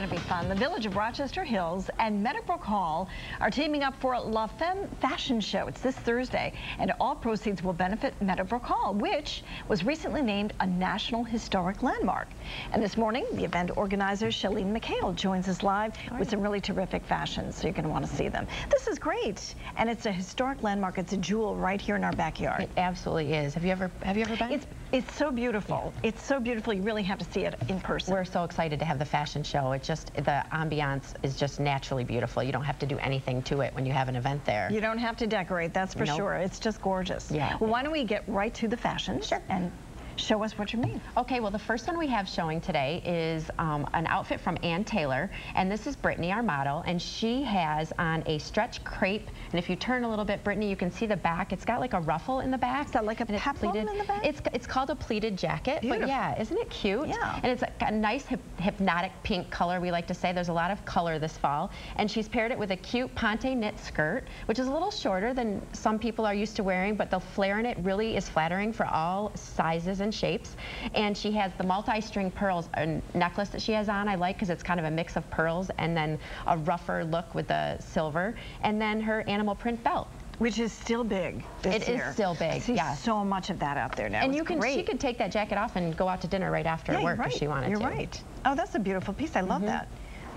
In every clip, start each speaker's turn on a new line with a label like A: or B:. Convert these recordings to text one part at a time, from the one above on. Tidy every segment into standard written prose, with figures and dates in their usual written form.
A: going to be fun. The Village of Rochester Hills and Meadowbrook Hall are teaming up for La Femme Fashion Show. It's this Thursday, and all proceeds will benefit Meadowbrook Hall, which was recently named a National Historic Landmark. And this morning, the event organizer, Shalene McHale, joins us live with some really terrific fashions, so you're going to want to see them. This is great, and it's a historic landmark. It's a jewel right here in our backyard.
B: It absolutely is. Have you ever been?
A: It's so beautiful. Yeah. It's so beautiful. You really have to see it in person.
B: We're so excited to have the fashion show. The ambiance is just naturally beautiful. You don't have to do anything to it when you have an event there.
A: You don't have to decorate, that's for sure. It's just gorgeous.
B: Yeah.
A: Well, why don't we get right to the fashions?
B: Sure.
A: And show us what you mean.
B: Okay, well, the first one we have showing today is an outfit from Ann Taylor, and this is Brittany, our model, and she has on a stretch crepe, and if you turn a little bit, Brittany, you can see the back. It's got like a ruffle in the back.
A: Is that like a peplum in the back?
B: It's called a pleated jacket,
A: beautiful.
B: But yeah, isn't it cute?
A: Yeah.
B: And it's a nice hypnotic pink color, we like to say. There's a lot of color this fall, and she's paired it with a cute ponte knit skirt, which is a little shorter than some people are used to wearing, but the flare in it really is flattering for all sizes and shapes. And she has the multi-string pearls necklace that she has on, I like, because it's kind of a mix of pearls and then a rougher look with the silver, and then her animal print belt. Which
A: is still big this year.
B: It is still big,
A: I see so much of that out there now.
B: And she could take that jacket off and go out to dinner right after work if she wanted to.
A: You're right. Oh, that's a beautiful piece. I love that.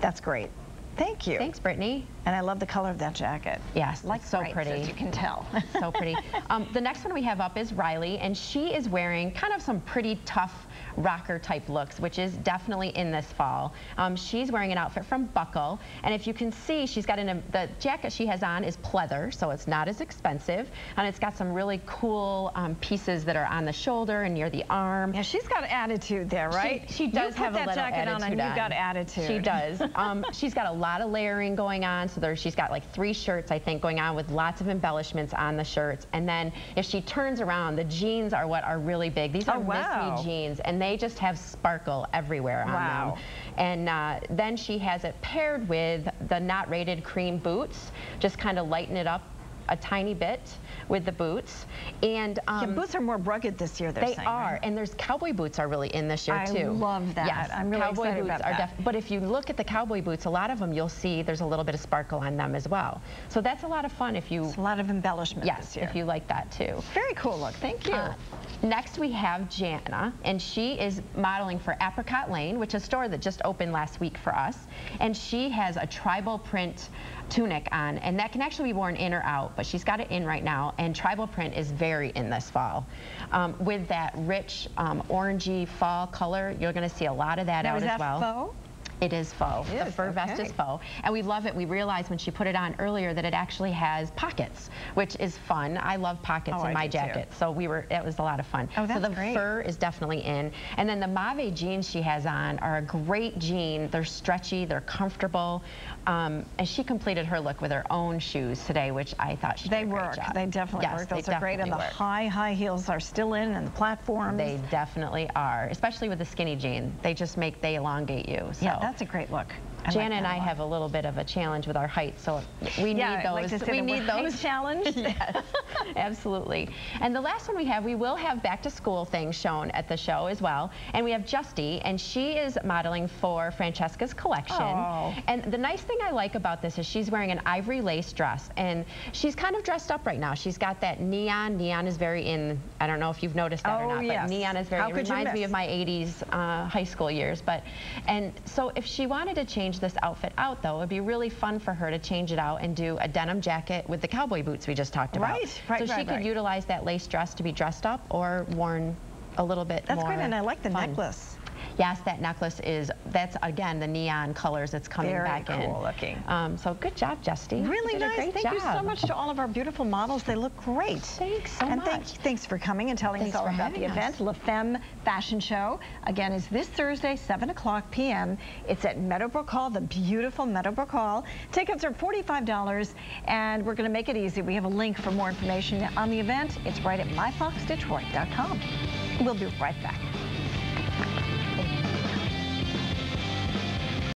A: That's great. Thank you.
B: Thanks, Brittany.
A: And I love the color of that jacket.
B: Yes,
A: like
B: so pretty.
A: As you can tell.
B: So pretty. The next one we have up is Riley, and she is wearing kind of some pretty tough rocker type looks, which is definitely in this fall. She's wearing an outfit from Buckle, and if you can see, she's got the jacket she has on is pleather, so it's not as expensive, and it's got some really cool pieces that are on the shoulder and near the arm.
A: Yeah, she's got attitude there, right?
B: She does have a little attitude.
A: You put that jacket on and you've got attitude.
B: She does. She's got a lot of layering going on, so she's got like 3 shirts, I think, going on with lots of embellishments on the shirts, and then if she turns around, the jeans are what are really big. These are Miss Me jeans, and they just have sparkle everywhere on them. And then she has it paired with the not rated cream boots, just kind of lighten it up a tiny bit with the boots. And
A: boots are more rugged this year, they're saying.
B: They are,
A: right?
B: And there's cowboy boots are really in this year too.
A: I love that.
B: Yes,
A: I'm really excited about that.
B: But if you look at the cowboy boots, a lot of them you'll see there's a little bit of sparkle on them as well. So that's a lot of fun if you...
A: It's a lot of embellishment this year.
B: If you like that too.
A: Very cool look. Thank you.
B: Next we have Jana, and she is modeling for Apricot Lane, which is a store that just opened last week for us. And she has a tribal print tunic on, and that can actually be worn in or out, but she's got it in right now, and tribal print is very in this fall. With that rich orangey fall color, you're going to see a lot of that out as well.
A: Is that faux?
B: It is faux.
A: The
B: fur vest is faux. And we love it. We realized when she put it on earlier that it actually has pockets, which is fun. I love pockets in my jacket. So it was a lot of fun.
A: Oh, that's
B: so the
A: great.
B: fur is definitely in. And then the mauve jeans she has on are a great jean. They're stretchy, they're comfortable. And she completed her look with her own shoes today, which I thought she did a great job.
A: They definitely work. Those are great. And the high heels are still in, and the platforms.
B: They definitely are, especially with the skinny jean. They elongate you. So.
A: Yeah, that's a great look.
B: Jana and I have a little bit of a challenge with our height, so we need those.
A: We need those challenged.
B: Yes, absolutely. And the last one we will have back to school things shown at the show as well. And we have Justy, and she is modeling for Francesca's collection.
A: Oh.
B: And the nice thing I like about this is she's wearing an ivory lace dress, and she's kind of dressed up right now. She's got that neon. Neon is very in. I don't know if you've noticed that or not, but neon is very. It reminds me of my '80s high school years. And so if she wanted to change this outfit out, though, it'd be really fun for her to change it out and do a denim jacket with the cowboy boots we just talked about. So she could utilize that lace dress to be dressed up or worn a little bit more.
A: That's great, and I like the necklace.
B: Yes, that necklace that's again the neon colors that's coming back in.
A: Very cool looking.
B: So good job, Justy.
A: Really nice. Thank you so much to all of our beautiful models. They look great.
B: Thanks so much.
A: And thanks for coming and telling us all about the event. La Femme Fashion Show, again, is this Thursday, 7:00 p.m. It's at Meadowbrook Hall, the beautiful Meadowbrook Hall. Tickets are $45, and we're going to make it easy. We have a link for more information on the event. It's right at myfoxdetroit.com. We'll be right back.